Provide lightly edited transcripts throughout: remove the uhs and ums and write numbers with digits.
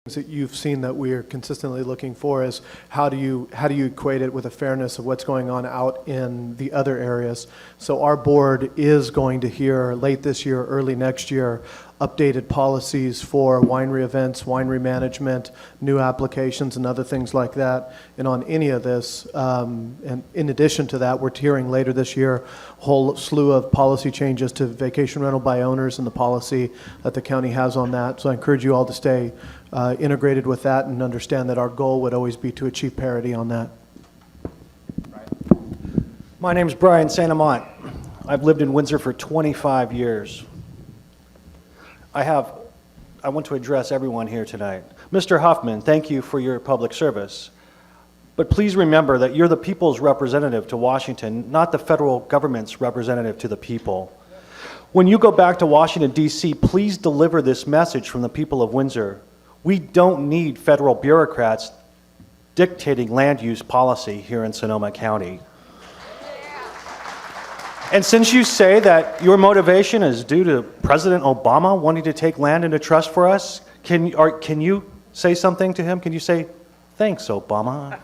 that you've seen that we are consistently looking for is how do you equate it with a fairness of what's going on out in the other areas. So our board is going to hear late this year, early next year, updated policies for winery events, winery management, new applications, and other things like that. And on any of this, and in addition to that, we're hearing later this year a whole slew of policy changes to vacation rental by owners and the policy that the county has on that. So I encourage you all to stay integrated with that and understand that our goal would always be to achieve parity on that. My name's Brian Santamont. I've lived in Windsor for 25 years. I want to address everyone here tonight. Mr. Huffman, thank you for your public service. But please remember that you're the people's representative to Washington, not the federal government's representative to the people. When you go back to Washington, D.C., please deliver this message from the people of Windsor. We don't need federal bureaucrats dictating land use policy here in Sonoma County. And since you say that your motivation is due to President Obama wanting to take land into trust for us, can you say something to him? Can you say, thanks, Obama?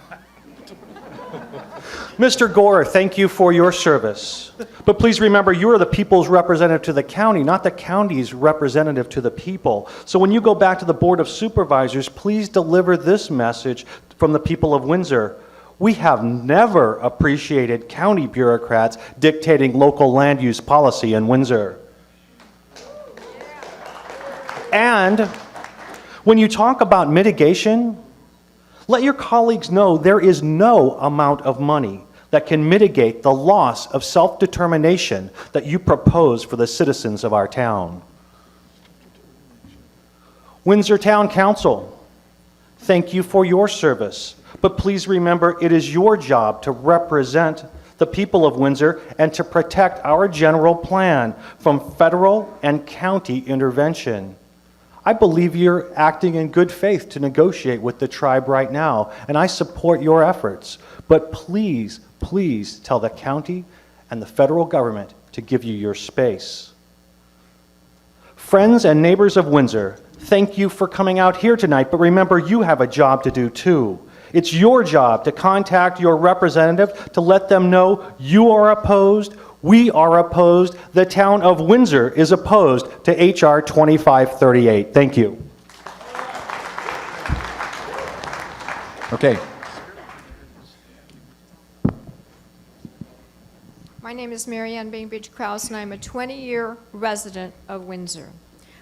Mr. Gore, thank you for your service. But please remember, you are the people's representative to the county, not the county's representative to the people. So when you go back to the Board of Supervisors, please deliver this message from the people of Windsor. We have never appreciated county bureaucrats dictating local land use policy in Windsor. And when you talk about mitigation, let your colleagues know there is no amount of money that can mitigate the loss of self-determination that you propose for the citizens of our town. Windsor Town Council, thank you for your service. But please remember, it is your job to represent the people of Windsor and to protect our general plan from federal and county intervention. I believe you're acting in good faith to negotiate with the tribe right now, and I support your efforts. But please, please tell the county and the federal government to give you your space. Friends and neighbors of Windsor, thank you for coming out here tonight, but remember, you have a job to do too. It's your job to contact your representative to let them know you are opposed, we are opposed, the town of Windsor is opposed to H.R. 2538. Thank you. Okay. My name is Mary Ann Bainbridge Krause, and I'm a 20-year resident of Windsor.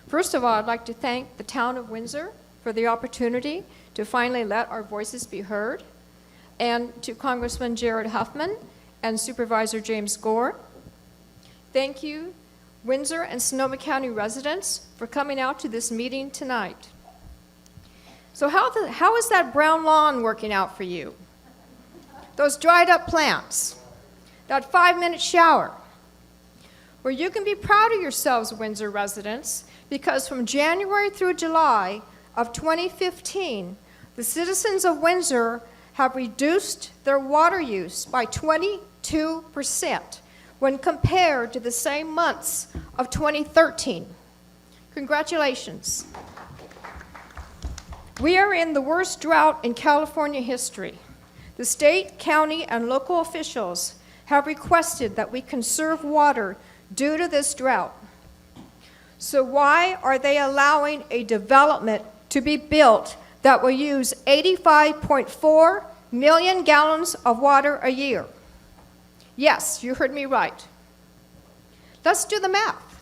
First of all, I'd like to thank the town of Windsor for the opportunity to finally let our voices be heard, and to Congressman Jared Huffman and Supervisor James Gore. Thank you, Windsor and Sonoma County residents, for coming out to this meeting tonight. So how is that brown lawn working out for you? Those dried up plants, that 5-minute shower. Well, you can be proud of yourselves, Windsor residents, because from January through July of 2015, the citizens of Windsor have reduced their water use by 22% when compared to the same months of 2013. Congratulations. We are in the worst drought in California history. The state, county, and local officials have requested that we conserve water due to this drought. So why are they allowing a development to be built that will use 85.4 million gallons of water a year? Yes, you heard me right. Let's do the math.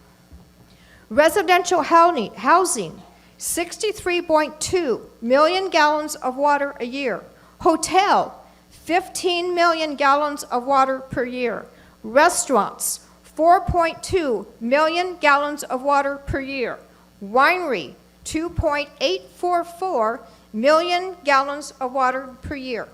Residential housing, 63.2 million gallons of water a year. Hotel, 15 million gallons of water per year. Restaurants, 4.2 million gallons of water per year. Winery, 2.844 million gallons of water per year.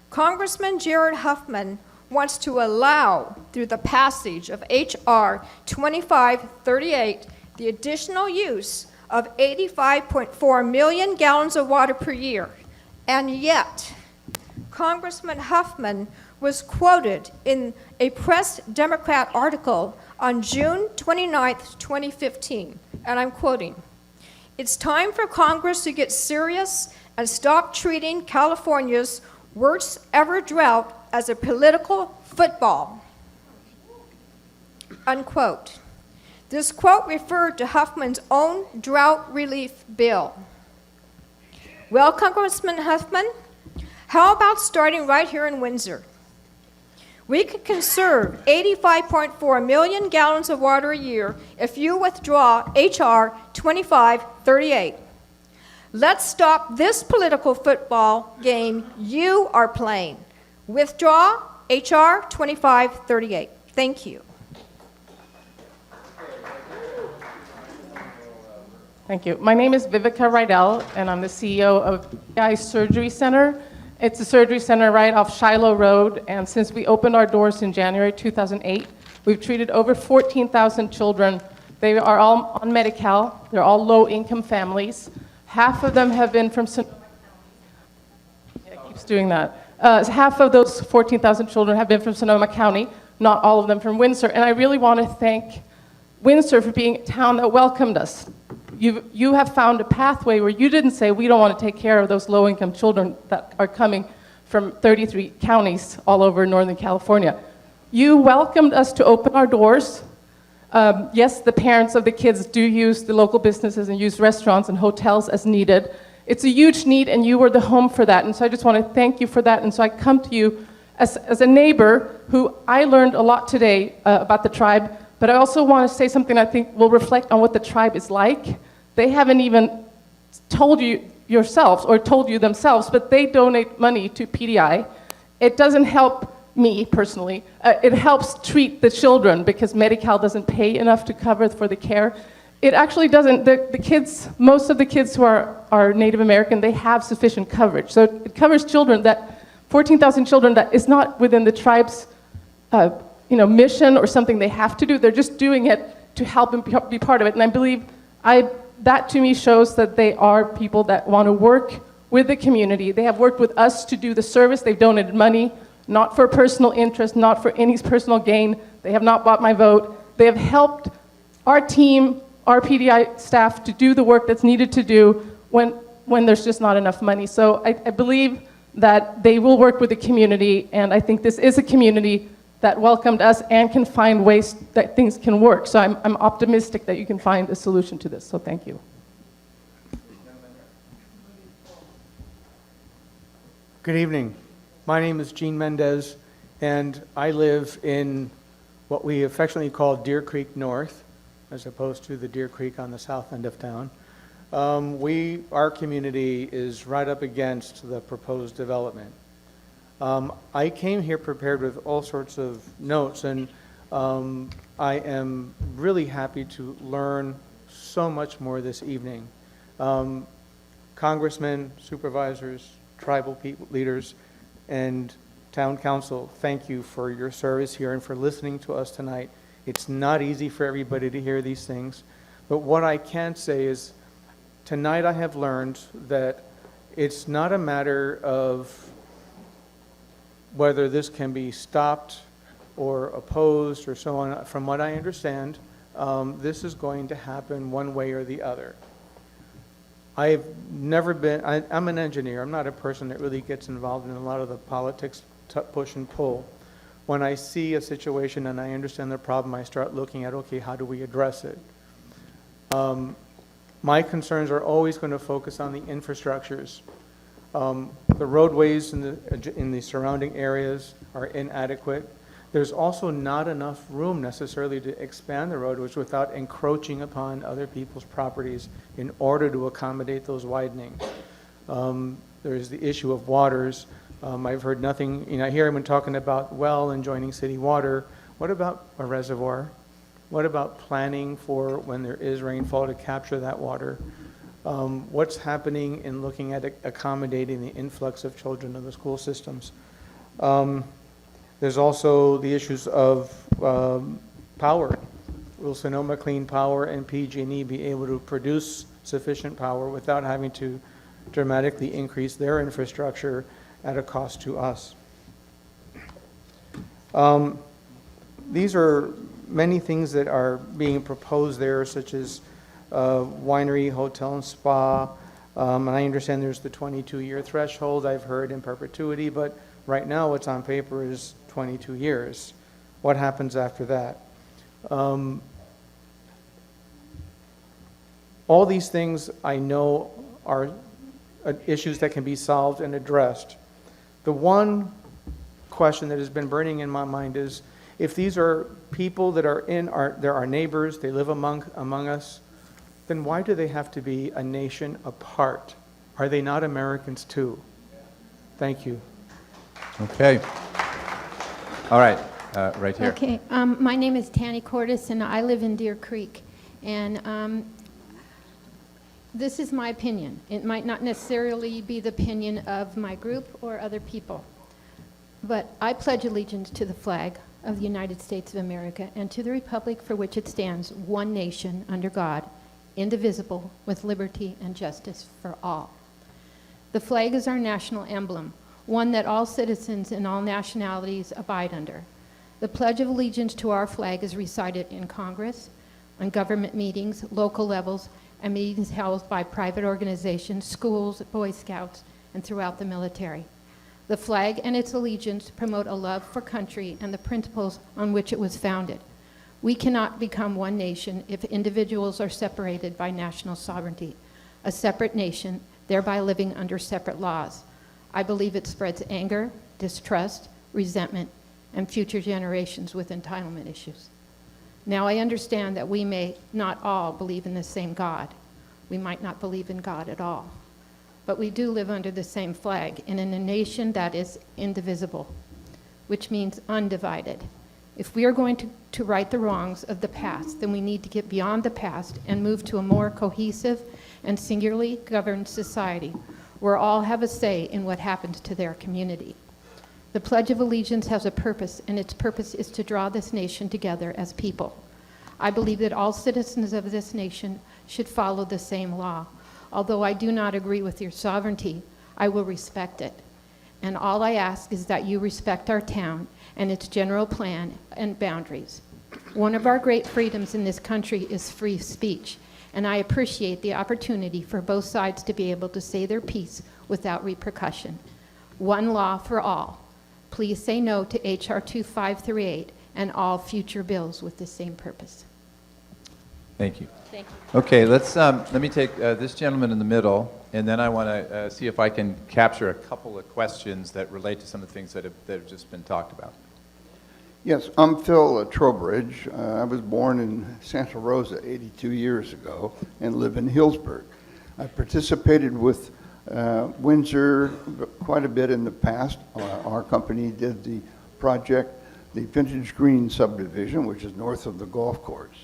Congressman Jared Huffman wants to allow, through the passage of H.R. 2538, the additional use of 85.4 million gallons of water per year. And yet, Congressman Huffman was quoted in a Press Democrat article on June 29, 2015, and I'm quoting, It's time for Congress to get serious and stop treating California's worst ever drought as a political football. Unquote. This quote referred to Huffman's own drought relief bill. Well, Congressman Huffman, how about starting right here in Windsor? We could conserve 85.4 million gallons of water a year if you withdraw H.R. 2538. Let's stop this political football game you are playing. Withdraw H.R. 2538. Thank you. Thank you. My name is Vivica Rydell, and I'm the CEO of PI Surgery Center. It's a surgery center right off Shiloh Road, and since we opened our doors in January 2008, we've treated over 14,000 children. They are all on Medi-Cal. They're all low-income families. Half of them have been from Sonoma County. Yeah, it keeps doing that. Half of those 14,000 children have been from Sonoma County, not all of them from Windsor. And I really want to thank Windsor for being a town that welcomed us. You have found a pathway where you didn't say, we don't want to take care of those low-income children that are coming from 33 counties all over Northern California. You welcomed us to open our doors. Yes, the parents of the kids do use the local businesses and use restaurants and hotels as needed. It's a huge need, and you were the home for that. And so I just want to thank you for that. And so I come to you as a neighbor who I learned a lot today about the tribe, but I also want to say something I think will reflect on what the tribe is like. They haven't even told you yourselves or told you themselves, but they donate money to PDI. It doesn't help me personally. It helps treat the children because Medi-Cal doesn't pay enough to cover for the care. It actually doesn't. The kids, most of the kids who are Native American, they have sufficient coverage. So it covers children that, 14,000 children that is not within the tribe's mission or something they have to do. They're just doing it to help and be part of it. And I believe that to me shows that they are people that want to work with the community. They have worked with us to do the service. They've donated money, not for personal interest, not for any personal gain. They have not bought my vote. They have helped our team, our PDI staff to do the work that's needed to do when there's just not enough money. So I believe that they will work with the community, and I think this is a community that welcomed us and can find ways that things can work. So I'm optimistic that you can find a solution to this, so thank you. Good evening. My name is Gene Mendez, and I live in what we affectionately call Deer Creek North, as opposed to the Deer Creek on the south end of town. Our community is right up against the proposed development. I came here prepared with all sorts of notes, and I am really happy to learn so much more this evening. Congressmen, supervisors, tribal leaders, and town council, thank you for your service here and for listening to us tonight. It's not easy for everybody to hear these things, but what I can say is tonight I have learned that it's not a matter of whether this can be stopped or opposed or so on. From what I understand, this is going to happen one way or the other. I've never been, I'm an engineer. I'm not a person that really gets involved in a lot of the politics push and pull. When I see a situation and I understand the problem, I start looking at, okay, how do we address it? My concerns are always going to focus on the infrastructures. The roadways in the surrounding areas are inadequate. There's also not enough room necessarily to expand the roadways without encroaching upon other people's properties in order to accommodate those widenings. There's the issue of waters. I've heard nothing, I hear everyone talking about well and joining city water. What about a reservoir? What about planning for when there is rainfall to capture that water? What's happening in looking at accommodating the influx of children in the school systems? There's also the issues of power. Will Sonoma Clean Power and PG&E be able to produce sufficient power without having to dramatically increase their infrastructure at a cost to us? These are many things that are being proposed there, such as winery, hotel, and spa. And I understand there's the 22-year threshold, I've heard in perpetuity, but right now what's on paper is 22 years. What happens after that? All these things I know are issues that can be solved and addressed. The one question that has been burning in my mind is, if these are people that are they're our neighbors, they live among us, then why do they have to be a nation apart? Are they not Americans too? Thank you. Okay. All right, right here. Okay, my name is Tanny Cordes, and I live in Deer Creek. And this is my opinion. It might not necessarily be the opinion of my group or other people. But I pledge allegiance to the flag of the United States of America and to the republic for which it stands, one nation, under God, indivisible, with liberty and justice for all. The flag is our national emblem, one that all citizens and all nationalities abide under. The Pledge of Allegiance to our flag is recited in Congress, on government meetings, local levels, and meetings held by private organizations, schools, Boy Scouts, and throughout the military. The flag and its allegiance promote a love for country and the principles on which it was founded. We cannot become one nation if individuals are separated by national sovereignty, a separate nation, thereby living under separate laws. I believe it spreads anger, distrust, resentment, and future generations with entitlement issues. Now, I understand that we may not all believe in the same God. We might not believe in God at all. But we do live under the same flag and in a nation that is indivisible, which means undivided. If we are going to right the wrongs of the past, then we need to get beyond the past and move to a more cohesive and singularly governed society where all have a say in what happens to their community. The Pledge of Allegiance has a purpose, and its purpose is to draw this nation together as people. I believe that all citizens of this nation should follow the same law. Although I do not agree with your sovereignty, I will respect it. And all I ask is that you respect our town and its general plan and boundaries. One of our great freedoms in this country is free speech, and I appreciate the opportunity for both sides to be able to say their piece without repercussion. One law for all. Please say no to H.R. 2538 and all future bills with the same purpose. Thank you. Thank you. Okay, let me take this gentleman in the middle, and then I want to see if I can capture a couple of questions that relate to some of the things that have just been talked about. Yes, I'm Phil Trowbridge. I was born in Santa Rosa 82 years ago and live in Hillsburg. I participated with Windsor quite a bit in the past. Our company did the project, the Vintage Green subdivision, which is north of the golf course.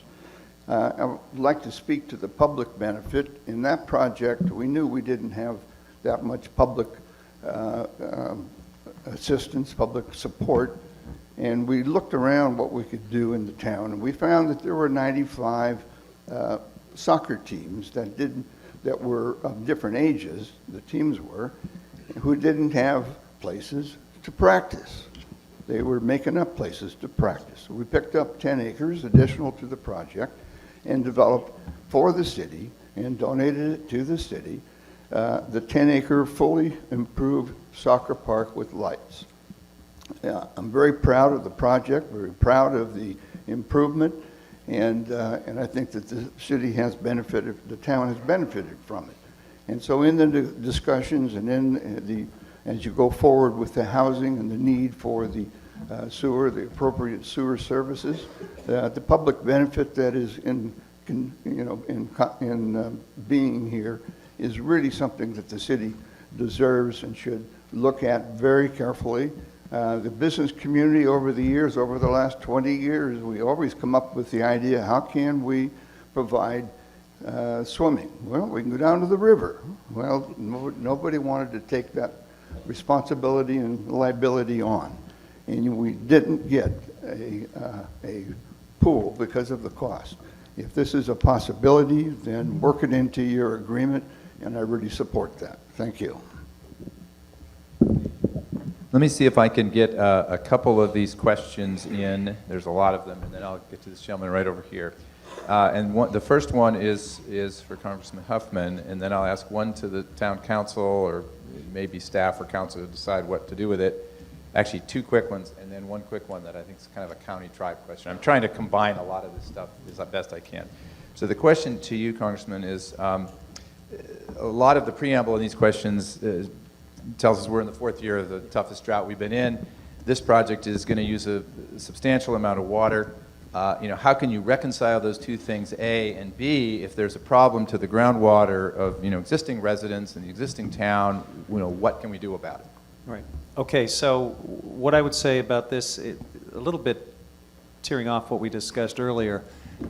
I would like to speak to the public benefit. In that project, we knew we didn't have that much public assistance, public support, and we looked around what we could do in the town, and we found that there were 95 soccer teams that were of different ages, the teams were, who didn't have places to practice. They were making up places to practice. So we picked up 10 acres additional to the project and developed for the city and donated it to the city, the 10-acre fully improved soccer park with lights. I'm very proud of the project, very proud of the improvement, and I think that the city has benefited, the town has benefited from it. And so in the discussions and in as you go forward with the housing and the need for the sewer, the appropriate sewer services, the public benefit that is in being here is really something that the city deserves and should look at very carefully. The business community over the years, over the last 20 years, we always come up with the idea, how can we provide swimming? Well, we can go down to the river. Well, nobody wanted to take that responsibility and liability on. And we didn't get a pool because of the cost. If this is a possibility, then work it into your agreement, and I really support that. Thank you. Let me see if I can get a couple of these questions in. There's a lot of them, and then I'll get to this gentleman right over here. The first one is for Congressman Huffman, and then I'll ask one to the town council, or maybe staff or council to decide what to do with it. Actually, two quick ones, and then one quick one that I think is kind of a county tribe question. I'm trying to combine a lot of this stuff as best I can. So the question to you, Congressman, is a lot of the preamble in these questions tells us we're in the 4th year of the toughest drought we've been in. This project is going to use a substantial amount of water. How can you reconcile those two things, A, and B, if there's a problem to the groundwater of, existing residents in the existing town, what can we do about it? Right. Okay, so what I would say about this, a little bit tearing off what we discussed earlier,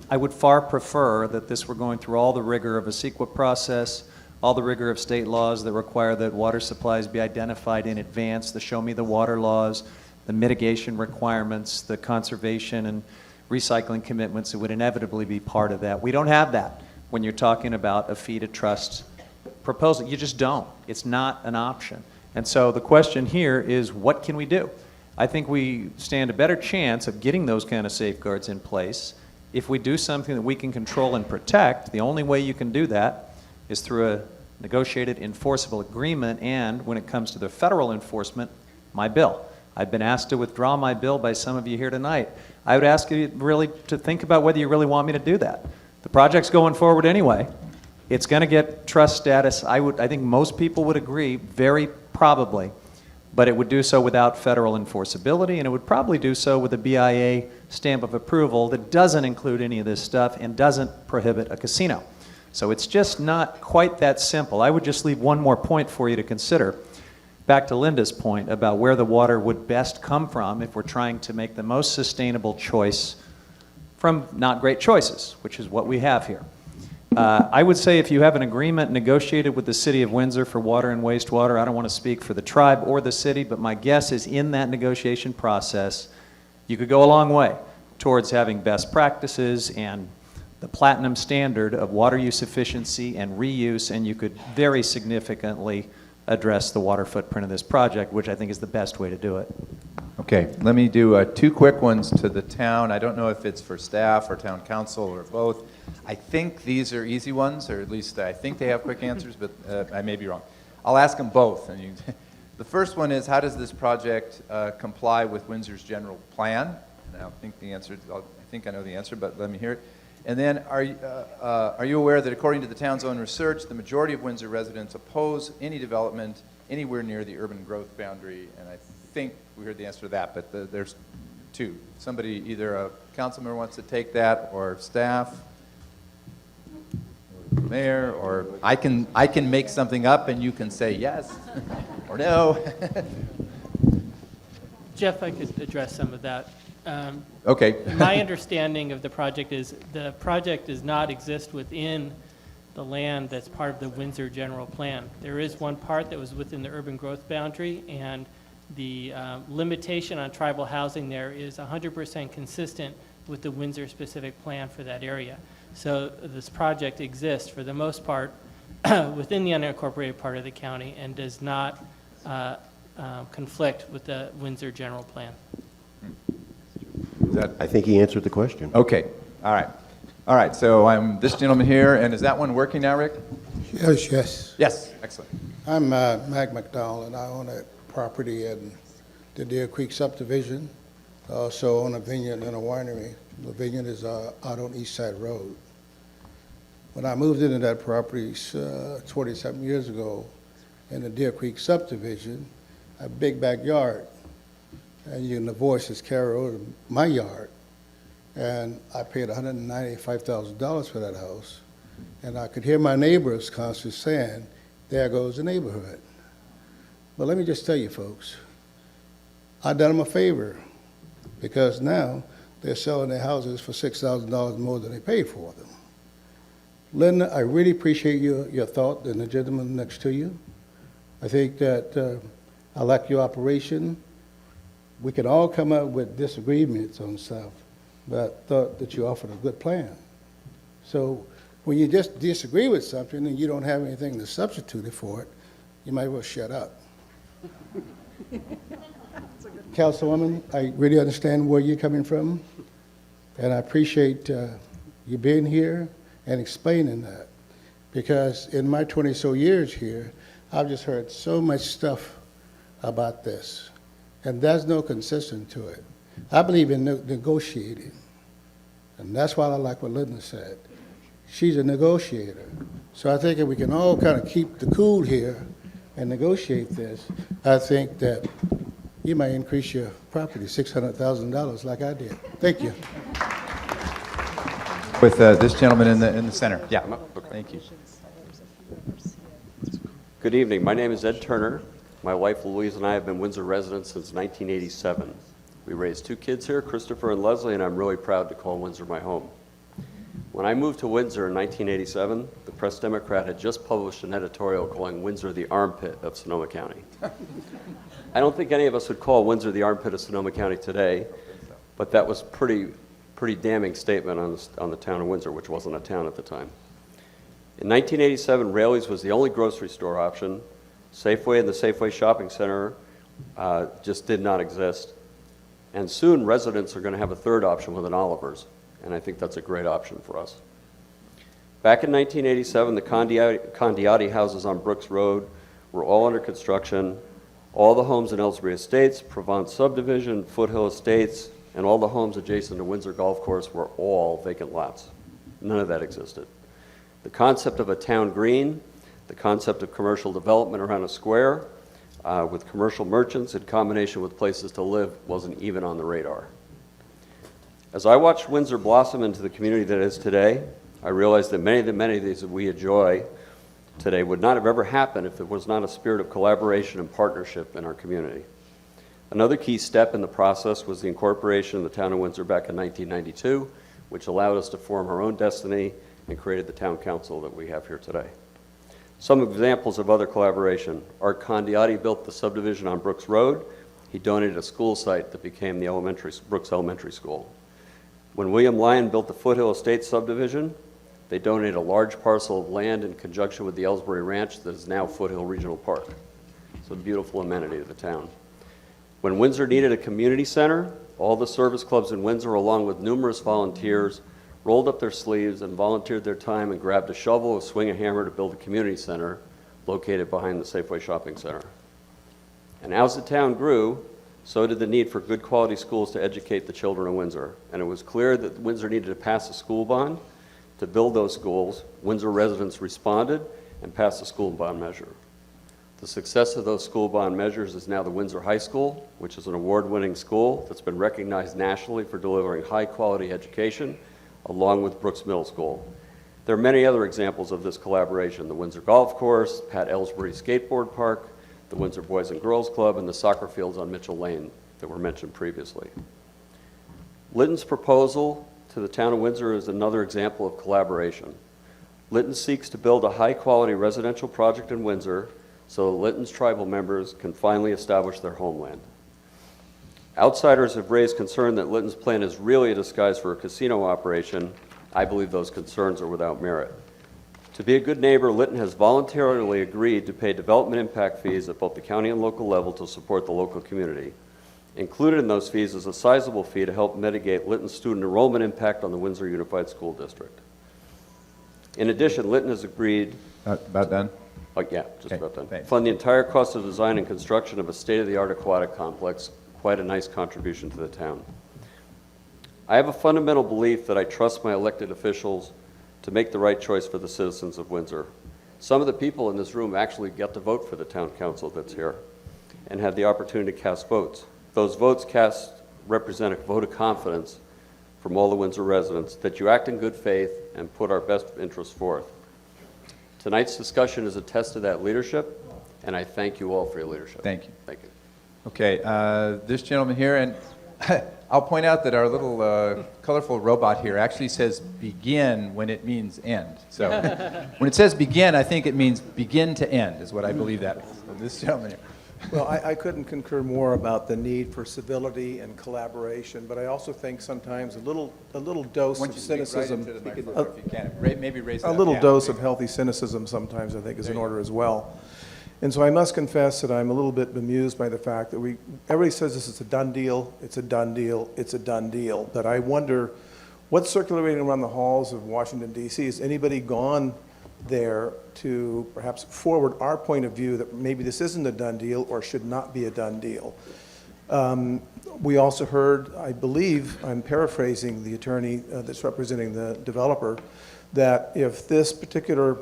I would far prefer that this were going through all the rigor of a CEQA process, all the rigor of state laws that require that water supplies be identified in advance, the Show Me the Water laws, the mitigation requirements, the conservation and recycling commitments that would inevitably be part of that. We don't have that when you're talking about a fee to trust proposal. You just don't. It's not an option. And so the question here is, what can we do? I think we stand a better chance of getting those kind of safeguards in place if we do something that we can control and protect. The only way you can do that is through a negotiated enforceable agreement, and when it comes to the federal enforcement, my bill. I've been asked to withdraw my bill by some of you here tonight. I would ask you really to think about whether you really want me to do that. The project's going forward anyway. It's going to get trust status. I think most people would agree, very probably, but it would do so without federal enforceability, and it would probably do so with a BIA stamp of approval that doesn't include any of this stuff and doesn't prohibit a casino. So it's just not quite that simple. I would just leave one more point for you to consider. Back to Linda's point about where the water would best come from if we're trying to make the most sustainable choice from not great choices, which is what we have here. I would say if you have an agreement negotiated with the City of Windsor for water and wastewater, I don't want to speak for the tribe or the city, but my guess is in that negotiation process, you could go a long way towards having best practices and the platinum standard of water use efficiency and reuse, and you could very significantly address the water footprint of this project, which I think is the best way to do it. Okay, let me do two quick ones to the town. I don't know if it's for staff or town council or both. I think these are easy ones, or at least I think they have quick answers, but I may be wrong. I'll ask them both. And the first one is, how does this project comply with Windsor's general plan? And I think I know the answer, but let me hear it. And then, are you aware that according to the town's own research, the majority of Windsor residents oppose any development anywhere near the urban growth boundary? And I think we heard the answer to that, but there's two. Somebody, either a council member wants to take that, or staff, or mayor, or I can make something up and you can say yes or no. Jeff, I could address some of that. Okay. My understanding of the project is the project does not exist within the land that's part of the Windsor general plan. There is one part that was within the urban growth boundary, and the limitation on tribal housing there is 100% consistent with the Windsor specific plan for that area. So this project exists for the most part within the unincorporated part of the county and does not conflict with the Windsor general plan. I think he answered the question. Okay. All right. So I'm this gentleman here, and is that one working now, Rick? Yes. Yes. Excellent. I'm Mag McDowell, and I own a property in the Deer Creek subdivision. I also own a vineyard and a winery. The vineyard is out on East Side Road. When I moved into that property 27 years ago in the Deer Creek subdivision, a big backyard. And the voices carry over my yard. And I paid $195,000 for that house. And I could hear my neighbors constantly saying, there goes the neighborhood. But let me just tell you folks, I done them a favor, because now they're selling their houses for $6,000 more than they paid for them. Linda, I really appreciate your thought and the gentleman next to you. I think that I like your operation. We can all come up with disagreements on stuff, but I thought that you offered a good plan. So when you just disagree with something and you don't have anything to substitute it for it, you might as well shut up. Councilwoman, I really understand where you're coming from, and I appreciate you being here and explaining that. Because in my 20-so years here, I've just heard so much stuff about this, and there's no consistency to it. I believe in negotiating, and that's why I like what Lytton said. She's a negotiator. So I think if we can all kind of keep the cool here and negotiate this, I think that you might increase your property $600,000 like I did. Thank you. With this gentleman in the center. Yeah, thank you. Good evening. My name is Ed Turner. My wife Louise and I have been Windsor residents since 1987. We raised 2 kids here, Christopher and Leslie, and I'm really proud to call Windsor my home. When I moved to Windsor in 1987, the Press Democrat had just published an editorial calling Windsor the armpit of Sonoma County. I don't think any of us would call Windsor the armpit of Sonoma County today, but that was pretty damning statement on the town of Windsor, which wasn't a town at the time. In 1987, Raley's was the only grocery store option. Safeway and the Safeway Shopping Center just did not exist. And soon residents are going to have a third option with an Oliver's, and I think that's a great option for us. Back in 1987, the Condiotti houses on Brooks Road were all under construction. All the homes in Ellsbury Estates, Provence Subdivision, Foothill Estates, and all the homes adjacent to Windsor Golf Course were all vacant lots. None of that existed. The concept of a town green, the concept of commercial development around a square with commercial merchants in combination with places to live wasn't even on the radar. As I watched Windsor blossom into the community that it is today, I realized that many of the amenities that we enjoy today would not have ever happened if there was not a spirit of collaboration and partnership in our community. Another key step in the process was the incorporation of the town of Windsor back in 1992, which allowed us to form our own destiny and created the town council that we have here today. Some examples of other collaboration. Art Condiotti built the subdivision on Brooks Road. He donated a school site that became the Brooks Elementary School. When William Lyon built the Foothill Estates subdivision, they donated a large parcel of land in conjunction with the Ellsbury Ranch that is now Foothill Regional Park. It's a beautiful amenity to the town. When Windsor needed a community center, all the service clubs in Windsor, along with numerous volunteers, rolled up their sleeves and volunteered their time and grabbed a shovel, a swing, a hammer to build a community center located behind the Safeway Shopping Center. And as the town grew, so did the need for good quality schools to educate the children of Windsor. And it was clear that Windsor needed to pass a school bond to build those schools. Windsor residents responded and passed a school bond measure. The success of those school bond measures is now the Windsor High School, which is an award-winning school that's been recognized nationally for delivering high-quality education, along with Brooks Middle School. There are many other examples of this collaboration: the Windsor Golf Course, Pat Ellsbury Skateboard Park, the Windsor Boys and Girls Club, and the soccer fields on Mitchell Lane that were mentioned previously. Lytton's proposal to the town of Windsor is another example of collaboration. Lytton seeks to build a high-quality residential project in Windsor so that Lytton's tribal members can finally establish their homeland. Outsiders have raised concern that Lytton's plan is really a disguise for a casino operation. I believe those concerns are without merit. To be a good neighbor, Lytton has voluntarily agreed to pay development impact fees at both the county and local level to support the local community. Included in those fees is a sizable fee to help mitigate Lytton's student enrollment impact on the Windsor Unified School District. In addition, Lytton has agreed... About done? Oh, yeah, just about done. Thanks. Fund the entire cost of design and construction of a state-of-the-art aquatic complex. Quite a nice contribution to the town. I have a fundamental belief that I trust my elected officials to make the right choice for the citizens of Windsor. Some of the people in this room actually get to vote for the town council that's here and have the opportunity to cast votes. Those votes cast represent a vote of confidence from all the Windsor residents that you act in good faith and put our best interests forth. Tonight's discussion is a test of that leadership, and I thank you all for your leadership. Thank you. Thank you. Okay, this gentleman here, and I'll point out that our little colorful robot here actually says begin when it means end. So when it says begin, I think it means begin to end is what I believe that is. So this gentleman here. Well, I couldn't concur more about the need for civility and collaboration, but I also think sometimes a little dose of cynicism, Maybe raise it a up. little Yeah. dose of healthy cynicism sometimes I think is in order as well. And so I must confess that I'm a little bit bemused by the fact that everybody says this is a done deal, it's a done deal, it's a done deal. But I wonder What's circulating around the halls of Washington DC? Has anybody gone there to perhaps forward our point of view that maybe this isn't a done deal or should not be a done deal? We also heard, I believe, I'm paraphrasing the attorney that's representing the developer, that if this particular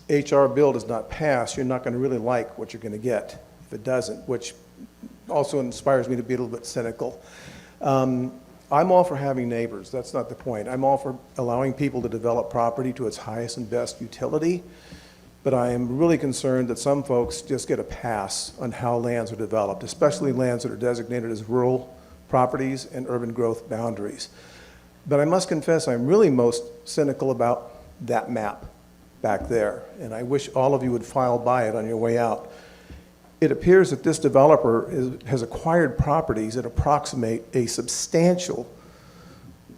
HR bill does not pass, you're not going to really like what you're going to get if it doesn't, which also inspires me to be a little bit cynical. I'm all for having neighbors. That's not the point. I'm all for allowing people to develop property to its highest and best utility, but I am really concerned that some folks just get a pass on how lands are developed, especially lands that are designated as rural properties and urban growth boundaries. But I must confess, I'm really most cynical about that map back there, and I wish all of you would file by it on your way out. It appears that this developer has acquired properties that approximate a substantial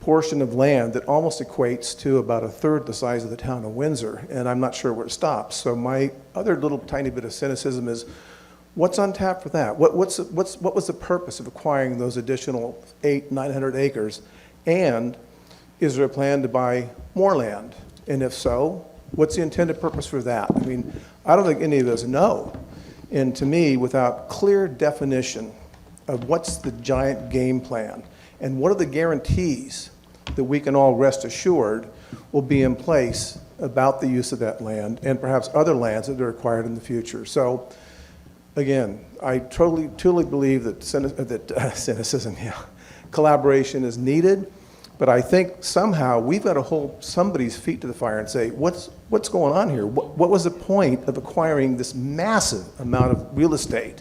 portion of land that almost equates to about a third the size of the town of Windsor, and I'm not sure where it stops. So my other little tiny bit of cynicism is, what's on tap for that? What was the purpose of acquiring those additional 900 acres? And is there a plan to buy more land? And if so, what's the intended purpose for that? I mean, I don't think any of us know. And to me, without clear definition of what's the giant game plan and what are the guarantees that we can all rest assured will be in place about the use of that land and perhaps other lands that are acquired in the future. So again, I truly believe that cynicism, collaboration is needed, but I think somehow we've got to hold somebody's feet to the fire and say, what's going on here? What was the point of acquiring this massive amount of real estate?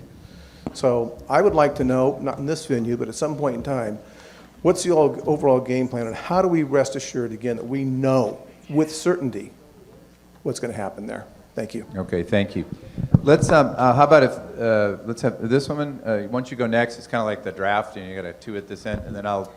So I would like to know, not in this venue, but at some point in time, what's the overall game plan, and how do we rest assured, again, that we know with certainty what's going to happen there? Thank you. Okay, thank you. Let's, how about if, let's have this woman, why don't you go next? It's kind of like the draft, and you got a two at this end, and then I'll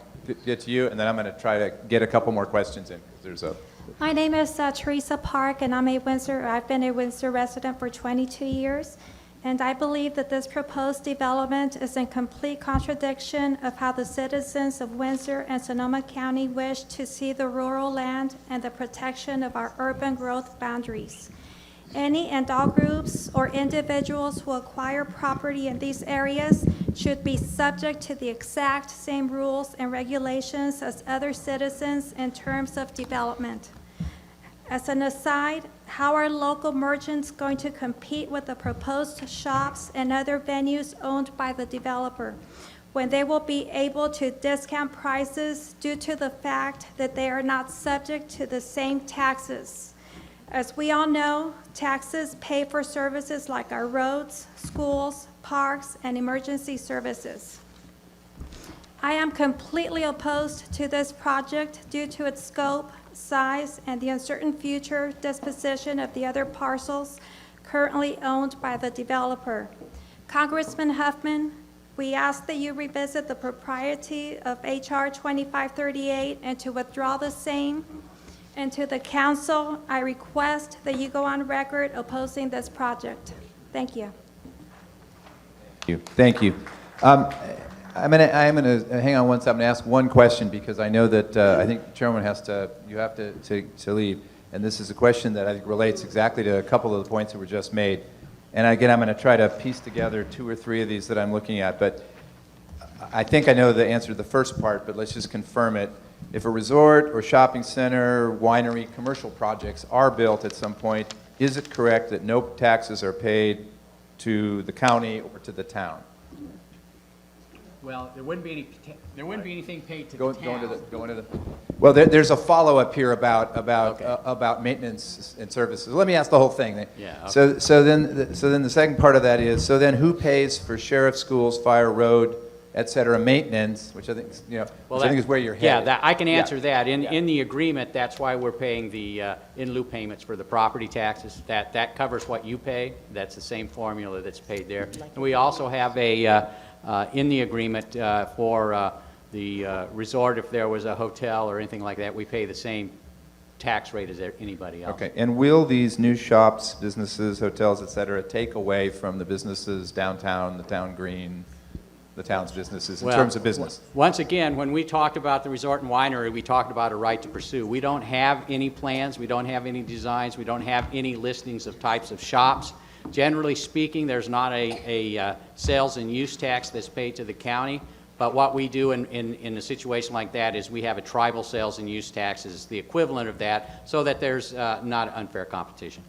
get to you, and then I'm going to try to get a couple more questions in, because there's a... My name is Teresa Park, and I've been a Windsor resident for 22 years, and I believe that this proposed development is in complete contradiction of how the citizens of Windsor and Sonoma County wish to see the rural land and the protection of our urban growth boundaries. Any and all groups or individuals who acquire property in these areas should be subject to the exact same rules and regulations as other citizens in terms of development. As an aside, how are local merchants going to compete with the proposed shops and other venues owned by the developer when they will be able to discount prices due to the fact that they are not subject to the same taxes? As we all know, taxes pay for services like our roads, schools, parks, and emergency services. I am completely opposed to this project due to its scope, size, and the uncertain future disposition of the other parcels currently owned by the developer. Congressman Huffman, we ask that you revisit the propriety of H.R. 2538 and to withdraw the same. And to the council, I request that you go on record opposing this project. Thank you. Thank you. I'm gonna hang on one second. I'm gonna ask one question because I know that I think the chairman you have to leave, and this is a question that I think relates exactly to a couple of the points that were just made. And again, I'm gonna try to piece together two or three of these that I'm looking at, but I think I know the answer to the first part, but let's just confirm it. If a resort or shopping center, winery, commercial projects are built at some point, is it correct that no taxes are paid to the county or to the town? Well, there wouldn't be anything paid to the town. Well, there's a follow-up here about maintenance and services. Let me ask the whole thing. Yeah. Okay. So then the second part of that is, so then who pays for sheriff, schools, fire, road, et cetera, maintenance, which I think, I think is where you're headed. Yeah, I can answer that. In the agreement, that's why we're paying the in lieu payments for the property taxes. That covers what you pay. That's the same formula that's paid there. And we also have a, in the agreement for the resort, if there was a hotel or anything like that, we pay the same tax rate as anybody else. Okay, and will these new shops, businesses, hotels, et cetera, take away from the businesses downtown, the town green? the town's businesses in Well, terms of business? Once again, when we talked about the resort and winery, we talked about a right to pursue. We don't have any plans, we don't have any designs, we don't have any listings of types of shops. Generally speaking, there's not a sales and use tax that's paid to the county, but what we do in a situation like that is we have a tribal sales and use tax as the equivalent of that, so that there's not unfair competition.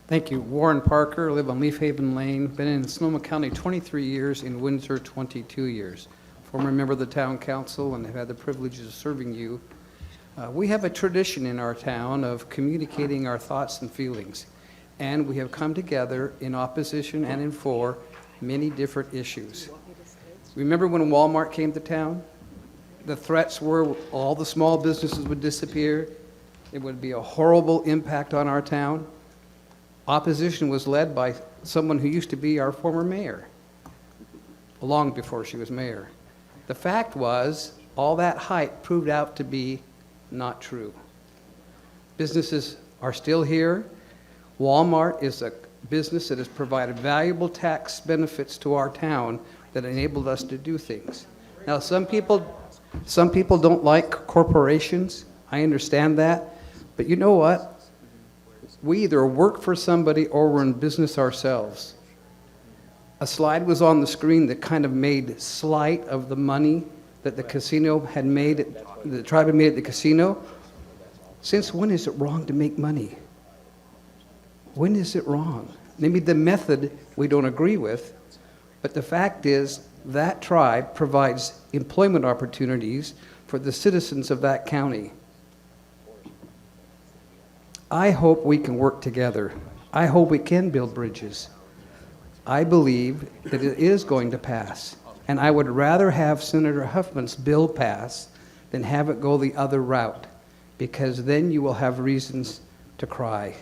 Thank you. Warren Parker, live on Leaf Haven Lane, been in Sonoma County 23 years, in Windsor 22 years. Former member of the town council and have had the privilege of serving you. We have a tradition in our town of communicating our thoughts and feelings, and we have come together in opposition and in for many different issues. Remember when Walmart came to town? The threats were all the small businesses would disappear. It would be a horrible impact on our town. Opposition was led by someone who used to be our former mayor, long before she was mayor. The fact was, all that hype proved out to be not true. Businesses are still here. Walmart is a business that has provided valuable tax benefits to our town that enabled us to do things. Now, some people don't like corporations. I understand that. But you know what? We either work for somebody or we're in business ourselves. A slide was on the screen that kind of made slight of the money that the casino had made, the tribe had made at the casino. Since when is it wrong to make money? When is it wrong? Maybe the method we don't agree with, but the fact is that tribe provides employment opportunities for the citizens of that county. I hope we can work together. I hope we can build bridges. I believe that it is going to pass. And I would rather have Senator Huffman's bill pass than have it go the other route, because then you will have reasons to cry.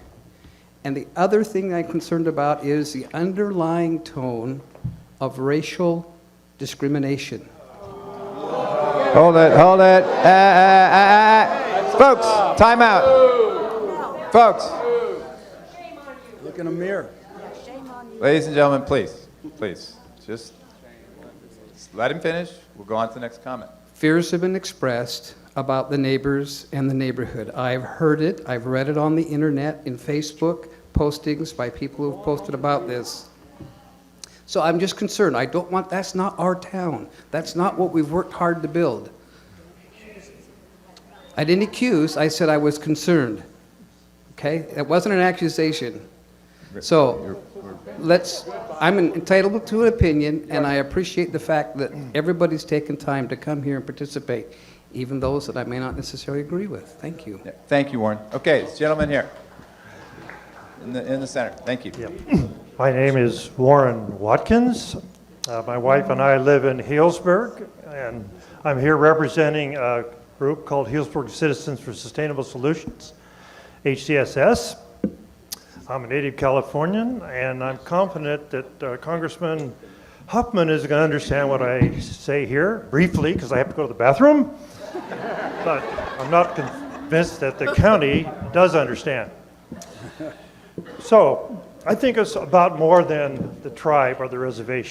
And the other thing I'm concerned about is the underlying tone of racial discrimination. Hold it. Folks, time out. Folks. Look in the mirror. Ladies and gentlemen, please, just let him finish. We'll go on to the next comment. Fears have been expressed about the neighbors and the neighborhood. I've heard it, I've read it on the internet, in Facebook postings by people who've posted about this. So I'm just concerned. That's not our town. That's not what we've worked hard to build. I didn't accuse, I said I was concerned. Okay? It wasn't an accusation. So I'm entitled to an opinion, and I appreciate the fact that everybody's taken time to come here and participate, even those that I may not necessarily agree with. Thank you. Yeah, thank you, Warren. Okay, this gentleman here in the center. Thank you. My name is Warren Watkins. My wife and I live in Healdsburg, and I'm here representing a group called Healdsburg Citizens for Sustainable Solutions, HCSS. I'm a native Californian, and I'm confident that Congressman Huffman is going to understand what I say here, briefly, because I have to go to the bathroom. But I'm not convinced that the county does understand. So I think it's about more than the tribe or the reservation.